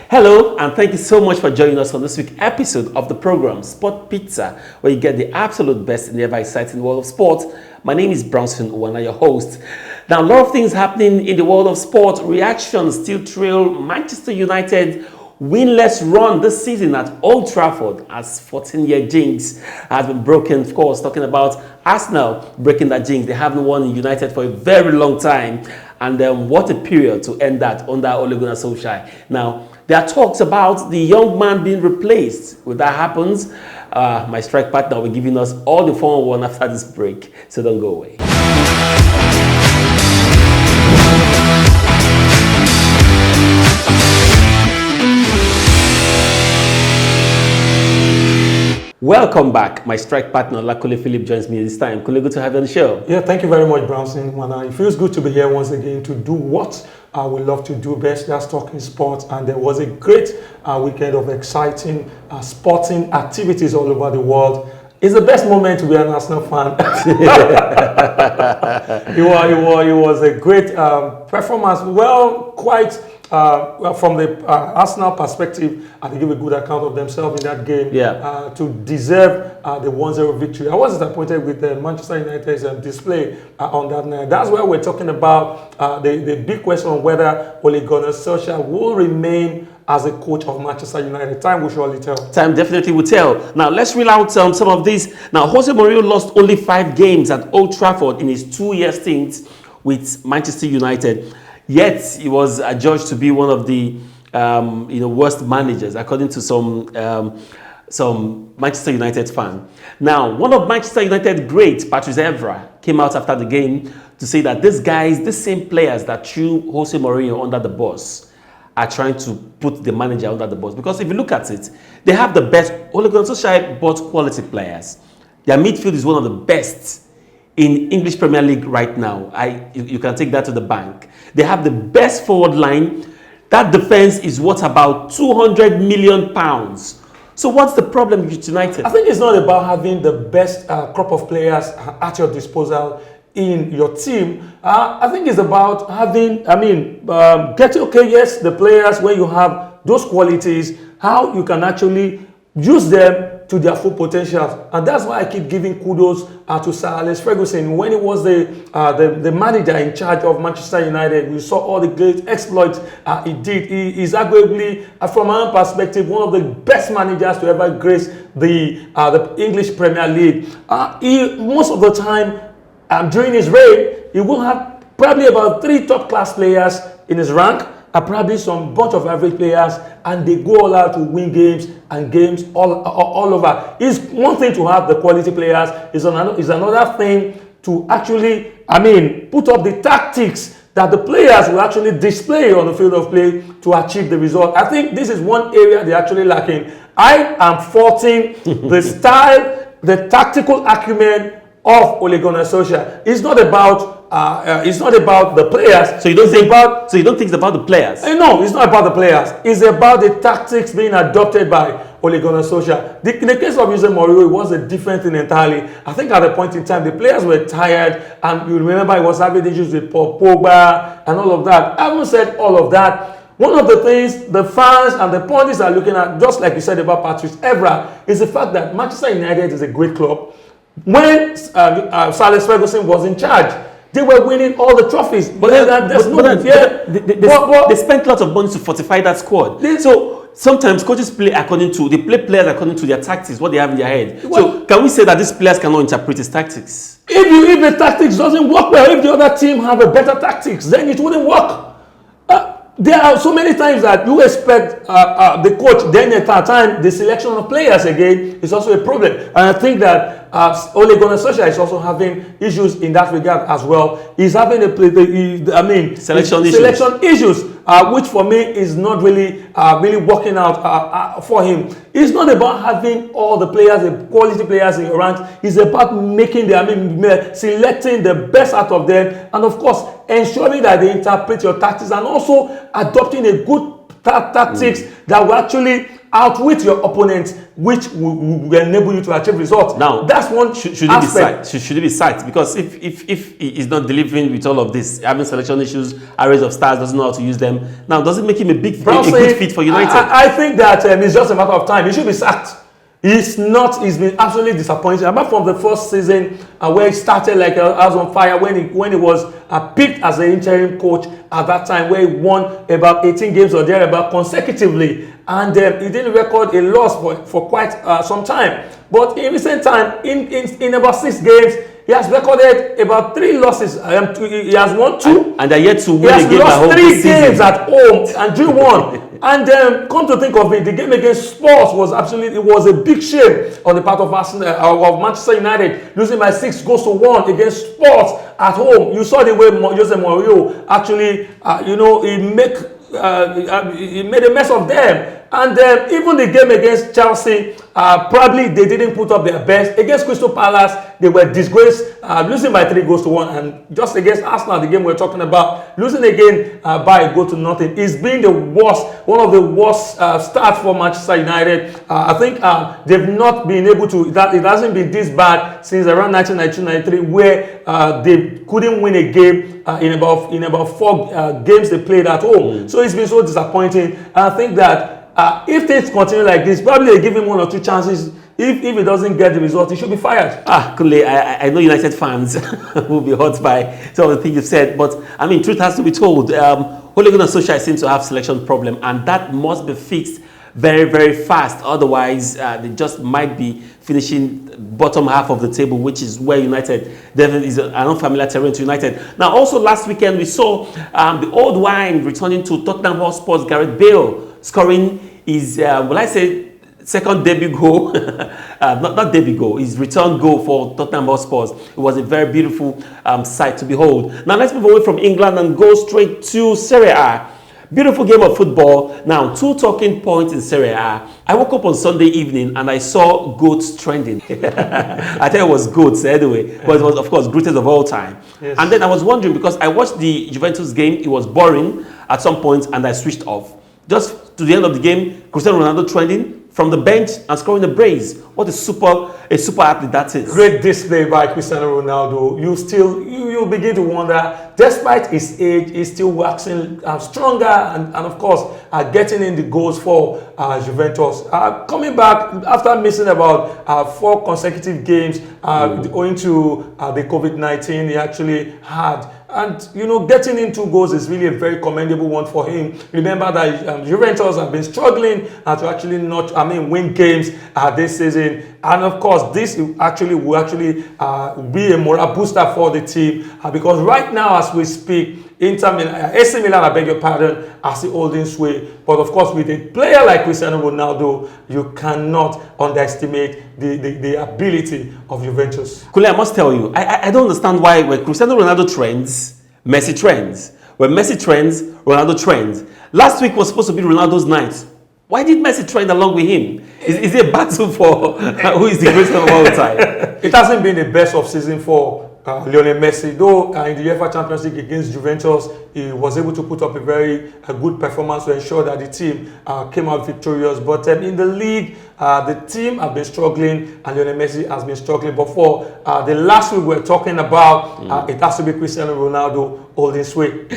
Hello, and thank you so much for joining us on this week's episode of the program Sport Pizza, where you get the absolute best in the ever exciting world of sport. My name is Bronson Uwana, your host. Now, a lot of things happening in the world of sport. Reactions still trail Manchester United winless run this season at Old Trafford as 14-year jinx has been broken. Of course, talking about Arsenal breaking that jinx. They haven't won in United for a very long time. And what a period to end that under Ole Gunnar Solskjaer. Now, there are talks about the young man being replaced. When that happens, my strike partner will be giving us all the 4-on-1 after this break. So don't go away. Welcome back. My strike partner, Lakule Philip, joins me this time. Kule, good to have you on the show. Yeah, thank you very much, Bronson. It feels good to be here once again to do what we love to do best, that's talking sports. And there was a great weekend of exciting sporting activities all over the world. It's the best moment to be an Arsenal fan. It was a great performance. Well, quite from the Arsenal perspective, I think give a good account of themselves in that game to deserve the 1-0 victory. I was disappointed with Manchester United's display on that night. That's why we're talking about the big question of whether Ole Gunnar Solskjaer will remain as a coach of Manchester United. Time will surely tell. Time definitely will tell. Now, let's reel out some of these. Now, Jose Mourinho lost only 5 games at Old Trafford in his 2-year stint with Manchester United. Yet, he was adjudged to be one of the worst managers, according to some Manchester United fan. Now, one of Manchester United great, Patrice Evra, came out after the game to say that these guys, the same players that threw Jose Mourinho under the bus, are trying to put the manager under the bus. Because if you look at it, they have the best. Ole Gunnar Solskjaer bought quality players. Their midfield is one of the best in English Premier League right now. You can take that to the bank. They have the best forward line. That defense is worth about £200 million. So what's the problem with United? I think it's not about having the best crop of players at your disposal in your team. I think it's about having, yes, the players where you have those qualities, how you can actually use them to their full potential. And that's why I keep giving kudos to Sir Alex Ferguson. When he was the manager in charge of Manchester United, we saw all the great exploits he did. He is arguably, from my own perspective, one of the best managers to ever grace the English Premier League. Most of the time, during his reign, he will have probably about 3 top-class players in his rank, and probably some bunch of average players, and they go all out to win games and games all over. It's one thing to have the quality players. It's another thing to actually, put up the tactics that the players will actually display on the field of play to achieve the result. I think this is one area they're actually lacking. I am faulting the style, the tactical acumen of Ole Gunnar Solskjaer. It's not about the players. So you don't think it's about the players? No, it's not about the players. It's about the tactics being adopted by Ole Gunnar Solskjaer. In the case of Jose Mourinho, it was a different thing entirely. I think at a point in time, the players were tired, and you remember he was having issues with Paul Pogba and all of that. I haven't said all of that. One of the things the fans and the pundits are looking at, just like you said about Patrice Evra, is the fact that Manchester United is a great club. When Sir Alex Ferguson was in charge, they were winning all the trophies. They spent lots of money to fortify that squad. So sometimes coaches play players according to their tactics, what they have in their head. So can we say that these players cannot interpret his tactics? If the tactics doesn't work well, if the other team have a better tactics, then it wouldn't work. There are so many times that you expect the coach, then at that time, the selection of players again is also a problem. And I think that Ole Gunnar Solskjaer is also having issues in that regard as well. He's having selection issues, which for me is not really working out for him. It's not about having all the players, the quality players in your ranks. It's about making selecting the best out of them, and of course, ensuring that they interpret your tactics and also adopting a good tactics that will actually outwit your opponent, which will enable you to achieve results. Now, that's one should it be sacked? Should it be sacked? Because if he is not delivering with all of this, having selection issues, arrays of stars, doesn't know how to use them, now does it make him a good fit for United? I think that it's just a matter of time. He should be sacked. He's been absolutely disappointing. Apart from the first season where he started like I was on fire when he was picked as an interim coach at that time, where he won about 18 games or thereabout consecutively, and he didn't record a loss for quite some time. But in recent time, in about 6 games, he has recorded about 3 losses. He has won 2, and they're yet to win a game at home. He has lost 3 games at home and drew 1. And then, come to think of it, the game against Spurs was a big shame on the part of Manchester United, losing by 6-1 against Spurs at home. You saw the way Jose Mourinho actually, he made a mess of them. And even the game against Chelsea, probably they didn't put up their best. Against Crystal Palace, they were disgraced, losing by 3-1. And just against Arsenal, the game we're talking about, losing again by 1-0. It's been the worst, one of the worst starts for Manchester United. I think they've not been able to, it hasn't been this bad since around 1992-93, where they couldn't win a game in about 4 games they played at home. So it's been so disappointing. And I think that if things continue like this, probably they give him 1 or 2 chances. If he doesn't get the result, he should be fired. Kunle, I know United fans will be hurt by some of the things you've said, but I mean, truth has to be told. Ole Gunnar Solskjaer seems to have selection problem, and that must be fixed very, very fast. Otherwise, they just might be finishing bottom half of the table, which is where United definitely is an unfamiliar terrain to United. Now, also last weekend, we saw the old wine returning to Tottenham Hotspur's Gareth Bale, scoring his, second debut goal, not debut goal, his return goal for Tottenham Hotspur. It was a very beautiful sight to behold. Now let's move away from England and go straight to Serie A. Beautiful game of football. Now, 2 talking points in Serie A. I woke up on Sunday evening and I saw goats trending. I thought it was goats anyway, but it was, of course, greatest of all time. Yes. And then I was wondering, because I watched the Juventus game, it was boring at some point and I switched off. Just to the end of the game, Cristiano Ronaldo trending from the bench and scoring the brace. What a super athlete that is. Great display by Cristiano Ronaldo. You begin to wonder, despite his age, he's still waxing stronger and of course getting in the goals for Juventus. Coming back after missing about 4 consecutive games owing to the COVID-19 he actually had. And, getting into goals is really a very commendable one for him. Remember that Juventus have been struggling to actually win games this season. And, of course, this will actually be a morale booster for the team. Because right now, as we speak, AC Milan, I beg your pardon, as the holding sway. But, of course, with a player like Cristiano Ronaldo, you cannot underestimate the ability of Juventus. Kule, I must tell you, I don't understand why when Cristiano Ronaldo trends, Messi trends. When Messi trends, Ronaldo trends. Last week was supposed to be Ronaldo's night. Why did Messi trend along with him? Is it a battle for who is the greatest of all time? It hasn't been the best of season for Lionel Messi, though in the UEFA Champions League against Juventus, he was able to put up a very good performance to ensure that the team came out victorious. But in the league, the team have been struggling and Lionel Messi has been struggling. But for the last week we're talking about, it has to be Cristiano Ronaldo holding sway.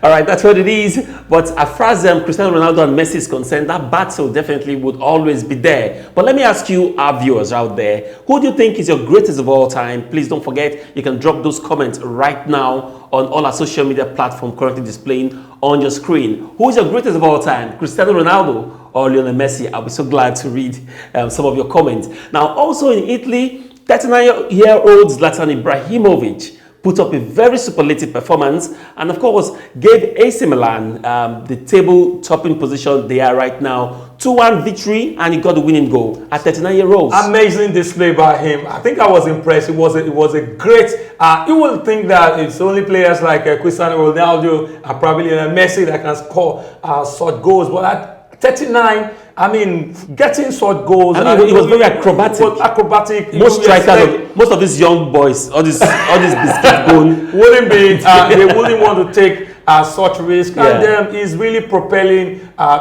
All right, that's what it is. But as far as Cristiano Ronaldo and Messi is concerned, that battle definitely would always be there. But let me ask you, our viewers out there, who do you think is your greatest of all time? Please don't forget, you can drop those comments right now on all our social media platforms currently displaying on your screen. Who is your greatest of all time, Cristiano Ronaldo or Lionel Messi? I'll be so glad to read some of your comments. Now, also in Italy, 39-year-old Zlatan Ibrahimovic put up a very superlative performance and, of course, gave AC Milan the table-topping position they are right now. 2-1 victory, and he got the winning goal at 39-year-old. Amazing display by him. I think I was impressed. It was a great. You would think that it's only players like Cristiano Ronaldo and probably Messi that can score such goals, but at 39. Getting such goals. It was very acrobatic. It was acrobatic. Most of these young boys, all these biscuit bone, wouldn't be. They wouldn't want to take such risk, Yeah. and is really propelling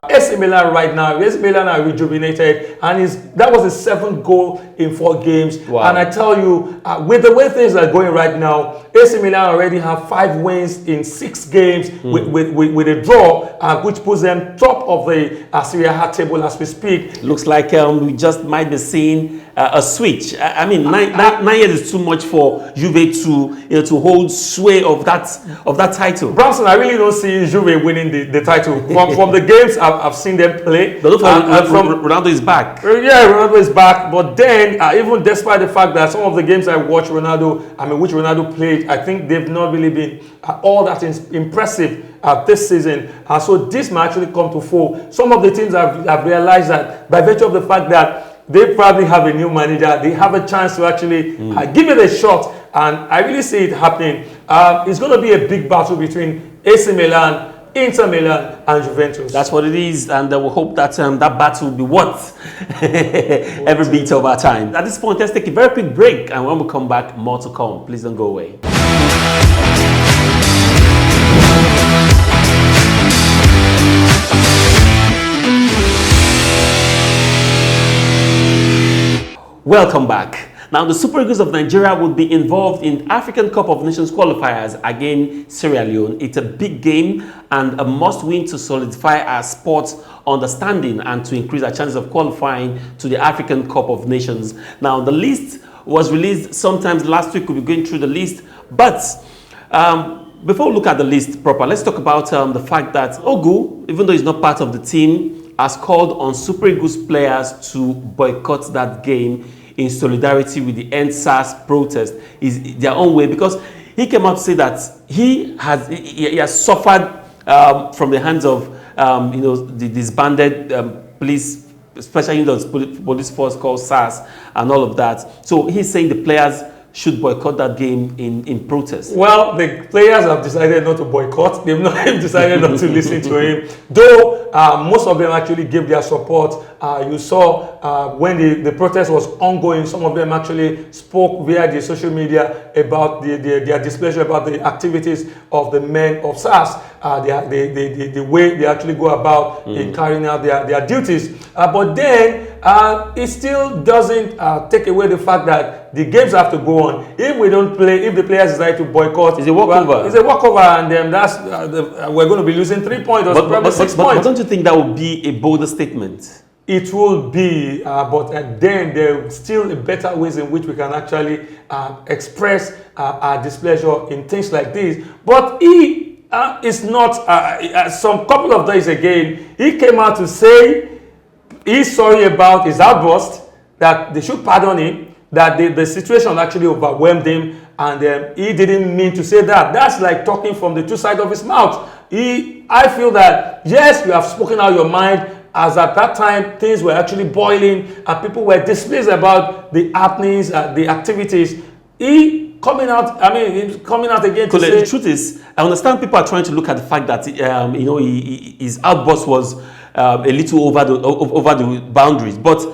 AC Milan right now. AC Milan are rejuvenated, and that was his 7th goal in 4 games. Wow. And I tell you, with the way things are going right now, AC Milan already have 5 wins in 6 games with a draw, which puts them top of the Serie A table as we speak. Looks like we just might be seeing a switch. I mean, 9 years is too much for Juve to hold sway of that title. Bramson, I really don't see Juve winning the title. From the games I've seen them play. But Ronaldo is back. Yeah, Ronaldo is back. But then, even despite the fact that some of the games I watched which Ronaldo played, I think they've not really been all that impressive this season. So this might actually come to fall. Some of the teams have realized that by virtue of the fact that they probably have a new manager, they have a chance to actually give it a shot. And I really see it happening. It's going to be a big battle between AC Milan, Inter Milan, and Juventus. That's what it is, and we hope that that battle will be worth every bit of our time. At this point, let's take a very quick break, and when we come back, more to come. Please don't go away. Welcome back. Now, the Super Eagles of Nigeria will be involved in African Cup of Nations qualifiers against Sierra Leone. It's a big game and a must-win to solidify our sports understanding and to increase our chances of qualifying to the African Cup of Nations. Now, the list was released sometimes last week. We'll be going through the list. But before we look at the list proper, let's talk about the fact that Ogu, even though he's not part of the team, has called on Super Eagles players to boycott that game in solidarity with the End SARS protest. Is their own way, because he came out to say that he has suffered from the hands of the disbanded police, especially the police force called SARS and all of that. So he's saying the players should boycott that game in protest. Well, the players have decided not to boycott. They've not decided not to listen to him. Though most of them actually gave their support. You saw when the protest was ongoing, some of them actually spoke via the social media about their displeasure about the activities of the men of SARS, the way they actually go about in carrying out their duties. But then it still doesn't take away the fact that the games have to go on. If we don't play, if the players decide to boycott, it's a walkover. Well, it's a walkover, and then we're going to be losing 3 points or probably 6 points. But don't you think that would be a bolder statement? It will be, but then there are still better ways in which we can actually express our displeasure in things like this. But he is not. Some couple of days again, he came out to say he's sorry about his outburst, that they should pardon him, that the situation actually overwhelmed him, and he didn't mean to say that. That's like talking from the two sides of his mouth. I feel that, yes, you have spoken out your mind, as at that time things were actually boiling and people were displeased about the happenings, the activities. He coming out again to say... The truth is, I understand people are trying to look at the fact that his outburst was a little over the boundaries. But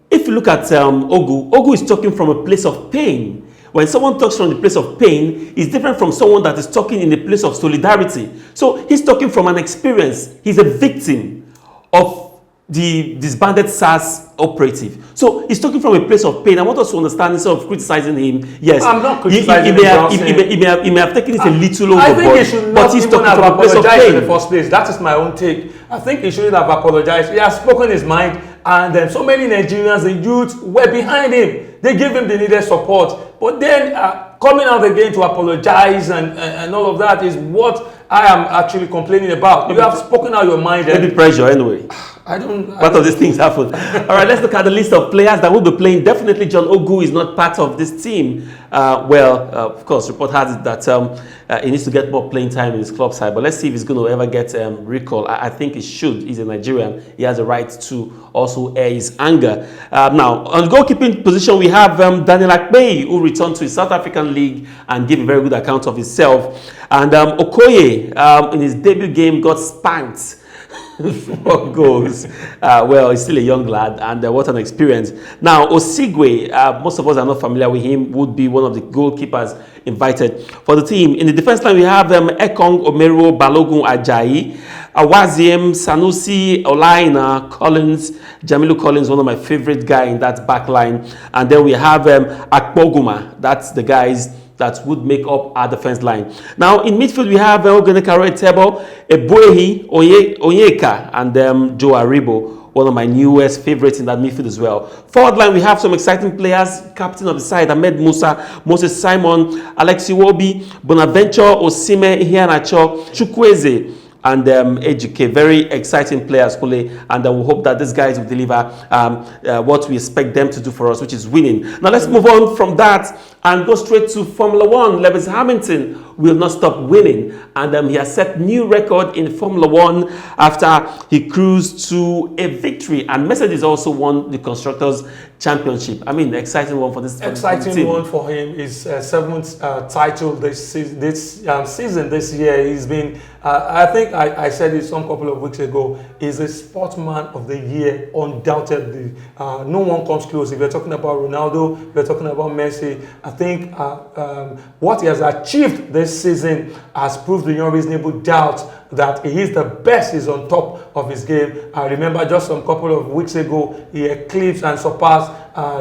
if you look at Ogu is talking from a place of pain. When someone talks from the place of pain, it's different from someone that is talking in the place of solidarity. So he's talking from an experience. He's a victim of the disbanded SARS operative. So he's talking from a place of pain. I want us to understand, instead of criticizing him, yes, I'm not criticizing him. He may have taken this a little overboard. I think he should not even have apologized in the first place. That is my own take. I think he shouldn't have apologized. He has spoken his mind, and then so many Nigerians, the youth, were behind him. They gave him the needed support. But then coming out again to apologize and all of that is what I am actually complaining about. You have spoken out your mind. Maybe pressure anyway. Part of these things happen. All right, let's look at the list of players that will be playing. Definitely John Ogu is not part of this team. Of course, report has it that he needs to get more playing time in his club side. But let's see if he's going to ever get recall. I think he should. He's a Nigerian. He has a right to also air his anger. Now, on the goalkeeping position, we have Daniel Akpeyi, who returned to his South African league and gave a very good account of himself. And Okoye, in his debut game, got spanked. 4 goals. Well, he's still a young lad, and what an experience. Now, Osigwe, most of us are not familiar with him, would be one of the goalkeepers invited for the team. In the defense line, we have Ekong, Omero, Balogun, Ajayi, Awaziem, Sanusi, Olaina, Collins, Jamilu Collins, one of my favorite guy in that back line. And then we have Akpoguma, that's the guys that would make up our defense line. Now, in midfield, we have Ogenekaro Etebo, Ebuehi, Onyeka, and Joe Aribo, one of my newest favorites in that midfield as well. Forward line, we have some exciting players. Captain of the side, Ahmed Musa, Moses Simon, Alexi Wobi, Bonaventure, Osime, Iheanacho, Chukwueze, and Ejike. Very exciting players, Kule, and we hope that these guys will deliver what we expect them to do for us, which is winning. Now let's move on from that and go straight to Formula One. Lewis Hamilton will not stop winning, and he has set new record in Formula One after he cruised to a victory. And Mercedes also won the Constructors' Championship. I mean, exciting one for this. Exciting one for him. His 7th title this season, this year. He's been, I think I said it some couple of weeks ago, he's a sportsman of the year, undoubtedly. No one comes close. If you're talking about Ronaldo, if you're talking about Messi, I think what he has achieved this season has proved beyond reasonable doubt that he is the best. He's on top of his game. I remember just some couple of weeks ago, he eclipsed and surpassed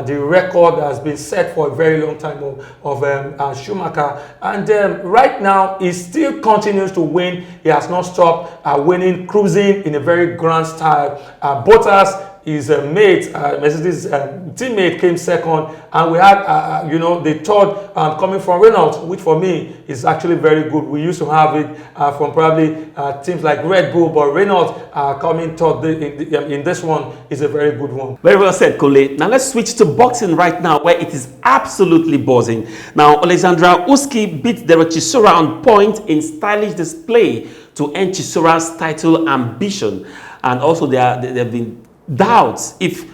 the record that has been set for a very long time of Schumacher. And right now, he still continues to win. He has not stopped winning, cruising in a very grand style. Bottas, his mate, Mercedes teammate, came second, and we had, the third coming from Renault, which for me is actually very good. We used to have it from probably teams like Red Bull, but Renault coming third in this one is a very good one. Very well said, Kole. Now let's switch to boxing right now, where it is absolutely buzzing. Now, Alexandra Usyk beat Derek Chisora on point in stylish display to end Chisora's title ambition, and also there have been doubts if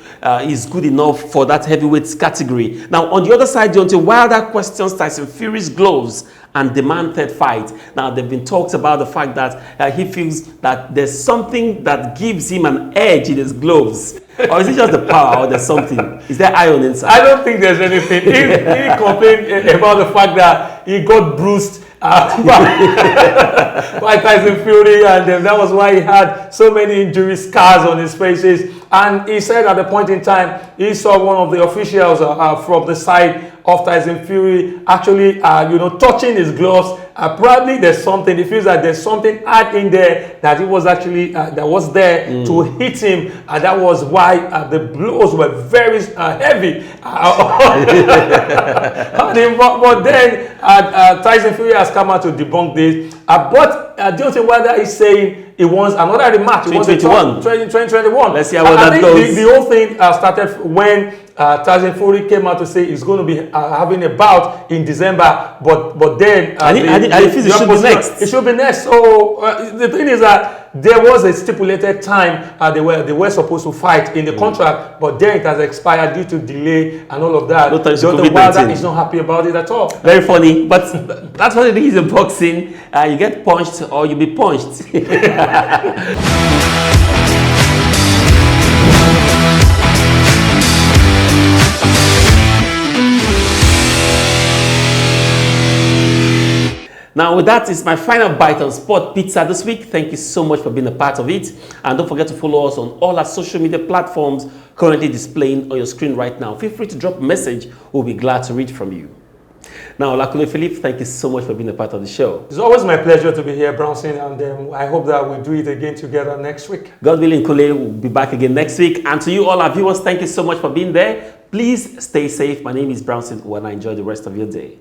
he's good enough for that heavyweight category. Now, on the other side, Deontay Wilder questions Tyson Fury's gloves and demand third fight. Now, there have been talks about the fact that he feels that there's something that gives him an edge in his gloves. Or is it just the power, or there's something? Is there iron inside? I don't think there's anything. He complained about the fact that he got bruised by Tyson Fury, and that was why he had so many injury scars on his faces. And he said at the point in time, he saw one of the officials from the side of Tyson Fury actually, touching his gloves. Probably there's something, he feels that there's something hard in there that he was actually, that was there to hit him. And that was why the blows were very heavy. But then Tyson Fury has come out to debunk this. But Deontay Wilder is saying he wants another rematch. 2021. Let's see how that goes. The whole thing started when Tyson Fury came out to say he's going to be having a bout in December, but then it should be next. It should be next. So the thing is that there was a stipulated time they were supposed to fight in the contract, but then it has expired due to delay and all of that. Deontay Wilder is not happy about it at all. Very funny, but that's what it is in boxing. You get punched or you be punched. Now, with that, it's my final bite on Sport Pizza this week. Thank you so much for being a part of it. And don't forget to follow us on all our social media platforms currently displaying on your screen right now. Feel free to drop a message. We'll be glad to read from you. Now, Lakule Philippe, thank you so much for being a part of the show. It's always my pleasure to be here, Brownson, and I hope that we'll do it again together next week. God willing, Kule will be back again next week. And to you, all our viewers, thank you so much for being there. Please stay safe. My name is Brownson, and I enjoy the rest of your day.